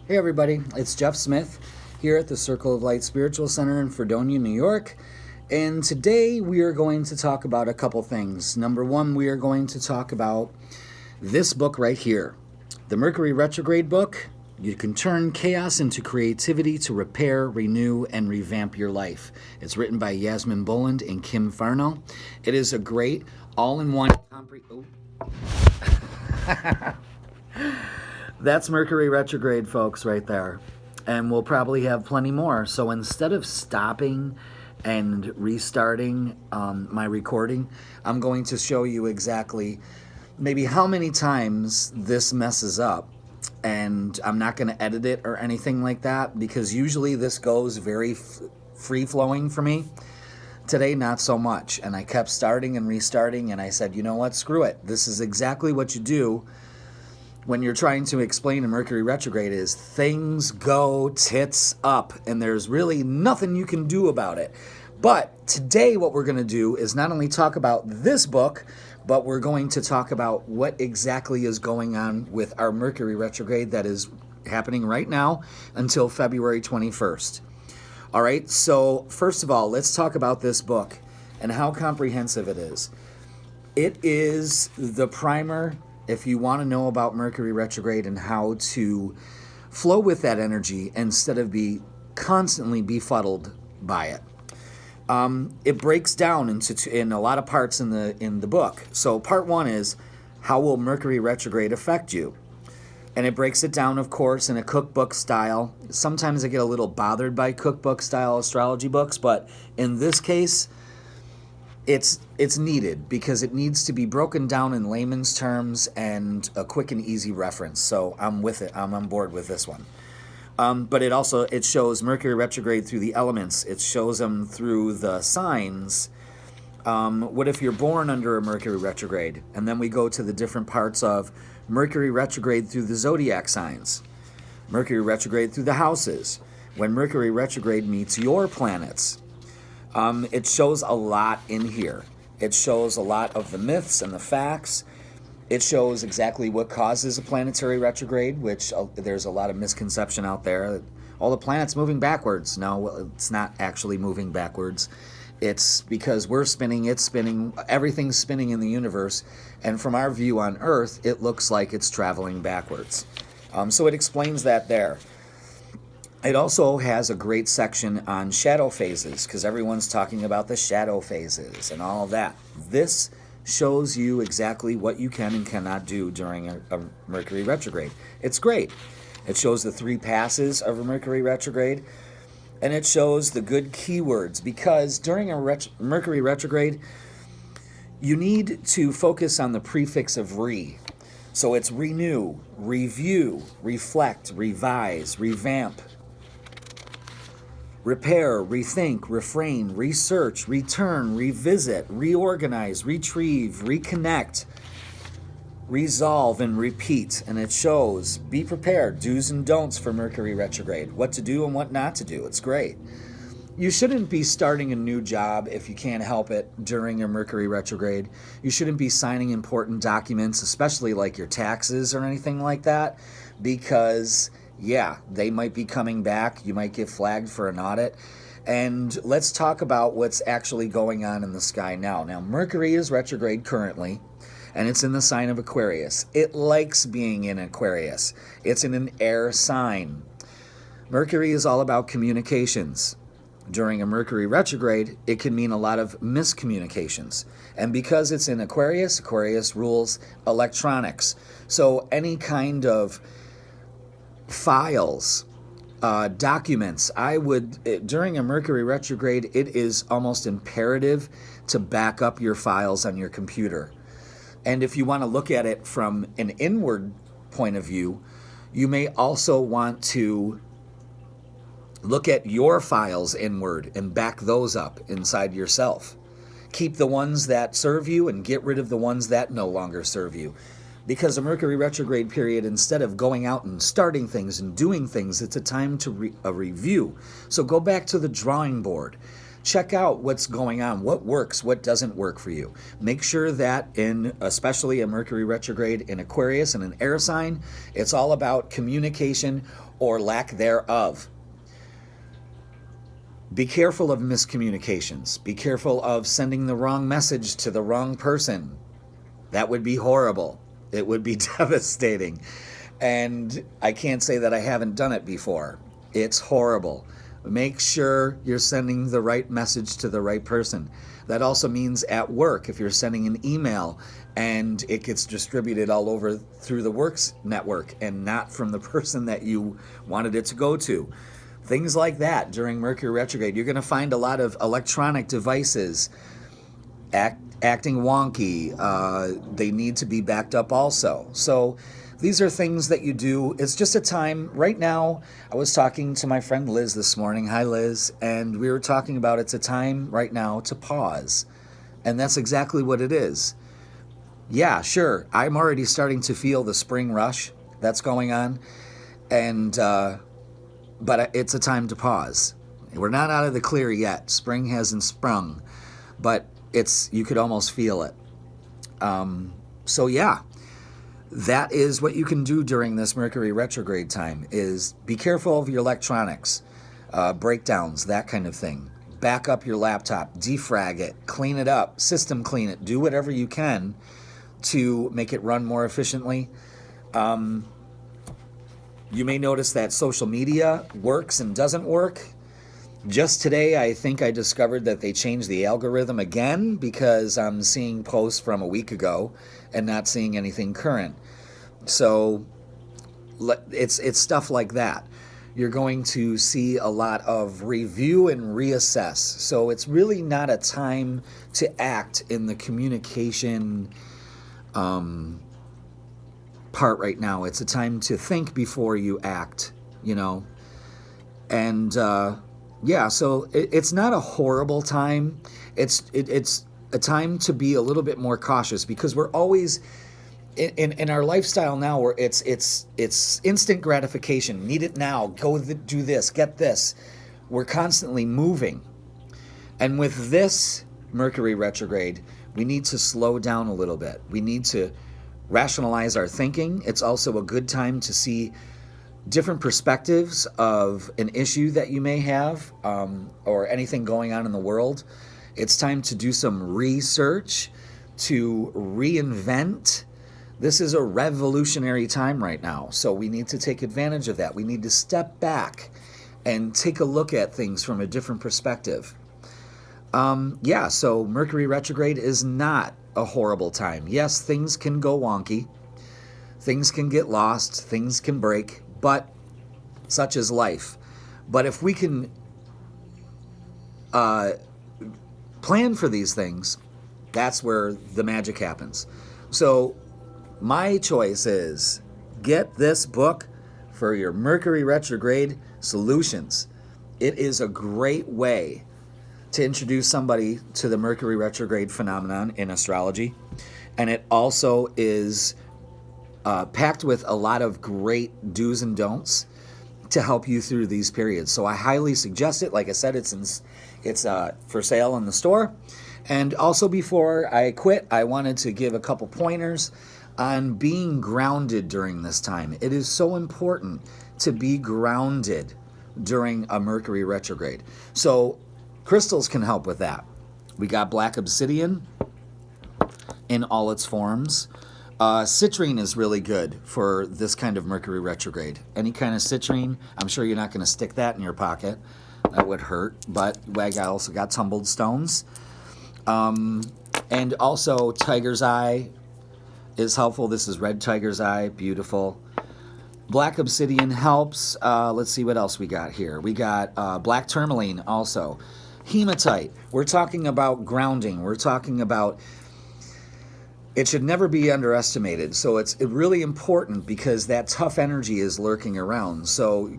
Hey everybody, it's Jeff Smith here at the Circle of Light Spiritual Center in Fredonia, New York. And today we are going to talk about a couple things. Number one, we are going to talk about this book right here, the Mercury Retrograde book. You can turn chaos into creativity to repair, renew, and revamp your life. It's written by Yasmin Boland and Kim Farno. It is a great all-in-one That's Mercury Retrograde, folks, right there. And we'll probably have plenty more. So instead of stopping and restarting my recording, I'm going to show you exactly maybe how many times this messes up. And I'm not going to edit it or anything like that, because usually this goes very free-flowing for me. Today, not so much. And I kept starting and restarting, and I said, you know what, screw it. This is exactly what you do when you're trying to explain a Mercury retrograde is things go tits up, and there's really nothing you can do about it. But today what we're going to do is not only talk about this book, but we're going to talk about what exactly is going on with our Mercury retrograde that is happening right now until February 21st. All right, so first of all, let's talk about this book and how comprehensive it is. It is the primer if you want to know about Mercury retrograde and how to flow with that energy instead of be constantly befuddled by it. It breaks down in a lot of parts in the book. So part one is, how will Mercury retrograde affect you? And it breaks it down, of course, in a cookbook style. Sometimes I get a little bothered by cookbook style astrology books, but in this case, it's needed because it needs to be broken down in layman's terms and a quick and easy reference. So I'm with it. I'm on board with this one. But it shows Mercury retrograde through the elements. It shows them through the signs. What if you're born under a Mercury retrograde? And then we go to the different parts of Mercury retrograde through the zodiac signs. Mercury retrograde through the houses. When Mercury retrograde meets your planets. It shows a lot in here. It shows a lot of the myths and the facts. It shows exactly what causes a planetary retrograde, which there's a lot of misconception out there. All the planets moving backwards. No, it's not actually moving backwards. It's because we're spinning, it's spinning, everything's spinning in the universe. And from our view on Earth, it looks like it's traveling backwards. So it explains that there. It also has a great section on shadow phases, because everyone's talking about the shadow phases and all of that. This shows you exactly what you can and cannot do during a Mercury retrograde. It's great. It shows the 3 passes of a Mercury retrograde, and it shows the good keywords, because during a Mercury retrograde, you need to focus on the prefix of re. So it's renew, review, reflect, revise, revamp, repair, rethink, refrain, research, return, revisit, reorganize, retrieve, reconnect, resolve, and repeat. And it shows, be prepared, do's and don'ts for Mercury retrograde, what to do and what not to do. It's great. You shouldn't be starting a new job if you can't help it during a Mercury retrograde. You shouldn't be signing important documents, especially like your taxes or anything like that, because yeah, they might be coming back. You might get flagged for an audit. And let's talk about what's actually going on in the sky now. Now, Mercury is retrograde currently, and it's in the sign of Aquarius. It likes being in Aquarius. It's in an air sign. Mercury is all about communications. During a Mercury retrograde, it can mean a lot of miscommunications. And because it's in Aquarius, Aquarius rules electronics. So any kind of files, documents, during a Mercury retrograde, it is almost imperative to back up your files on your computer. And if you want to look at it from an inward point of view, you may also want to look at your files inward and back those up inside yourself. Keep the ones that serve you and get rid of the ones that no longer serve you. Because a Mercury retrograde period, instead of going out and starting things and doing things, it's a time to review. So go back to the drawing board. Check out what's going on, what works, what doesn't work for you. Make sure that especially a Mercury retrograde in Aquarius and an air sign, it's all about communication or lack thereof. Be careful of miscommunications. Be careful of sending the wrong message to the wrong person. That would be horrible. It would be devastating. And I can't say that I haven't done it before. It's horrible. Make sure you're sending the right message to the right person. That also means at work, if you're sending an email and it gets distributed all over through the works network and not from the person that you wanted it to go to. Things like that during Mercury retrograde. You're going to find a lot of electronic devices acting wonky. They need to be backed up also. So these are things that you do. It's just a time. Right now, I was talking to my friend Liz this morning. Hi, Liz. And we were talking about it's a time right now to pause. And that's exactly what it is. Yeah, sure. I'm already starting to feel the spring rush that's going on. And but it's a time to pause. We're not out of the clear yet. Spring hasn't sprung, but you could almost feel it. So yeah, that is what you can do during this Mercury retrograde time, is be careful of your electronics, breakdowns, that kind of thing. Back up your laptop, defrag it, clean it up, system clean it, do whatever you can to make it run more efficiently. You may notice that social media works and doesn't work. Just today, I think I discovered that they changed the algorithm again because I'm seeing posts from a week ago and not seeing anything current. So it's stuff like that. You're going to see a lot of review and reassess. So it's really not a time to act in the communication part right now. It's a time to think before you act, and yeah, so it's not a horrible time. It's a time to be a little bit more cautious because we're always in our lifestyle now where it's instant gratification. Need it now. Go do this. Get this. We're constantly moving, and with this Mercury retrograde, we need to slow down a little bit. We need to rationalize our thinking. It's also a good time to see different perspectives of an issue that you may have, or anything going on in the world. It's time to do some research, to reinvent. This is a revolutionary time right now, so we need to take advantage of that. We need to step back and take a look at things from a different perspective. Yeah, so Mercury retrograde is not a horrible time. Yes, things can go wonky. Things can get lost. Things can break. But such is life. But if we can plan for these things, that's where the magic happens. So my choice is get this book for your Mercury retrograde solutions. It is a great way to introduce somebody to the Mercury retrograde phenomenon in astrology. And it also is packed with a lot of great do's and don'ts to help you through these periods. So I highly suggest it. Like I said, it's for sale in the store. And also, before I quit, I wanted to give a couple pointers on being grounded during this time. It is so important to be grounded during a Mercury retrograde. So crystals can help with that. We got black obsidian in all its forms. Citrine is really good for this kind of Mercury retrograde. Any kind of citrine. I'm sure you're not going to stick that in your pocket. That would hurt. But I also got tumbled stones. And also tiger's eye is helpful. This is red tiger's eye. Beautiful. Black obsidian helps. Let's see what else we got here. We got black tourmaline also. Hematite. We're talking about grounding. We're talking about... It should never be underestimated. So it's really important because that tough energy is lurking around. So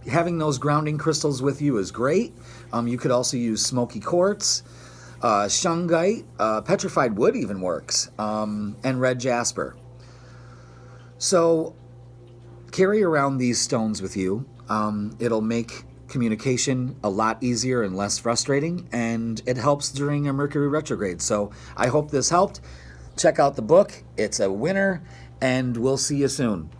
having those grounding crystals with you is great. You could also use smoky quartz, shungite, petrified wood even works, and red jasper. So carry around these stones with you. It'll make communication a lot easier and less frustrating, and it helps during a Mercury retrograde. So I hope this helped. Check out the book. It's a winner, and we'll see you soon.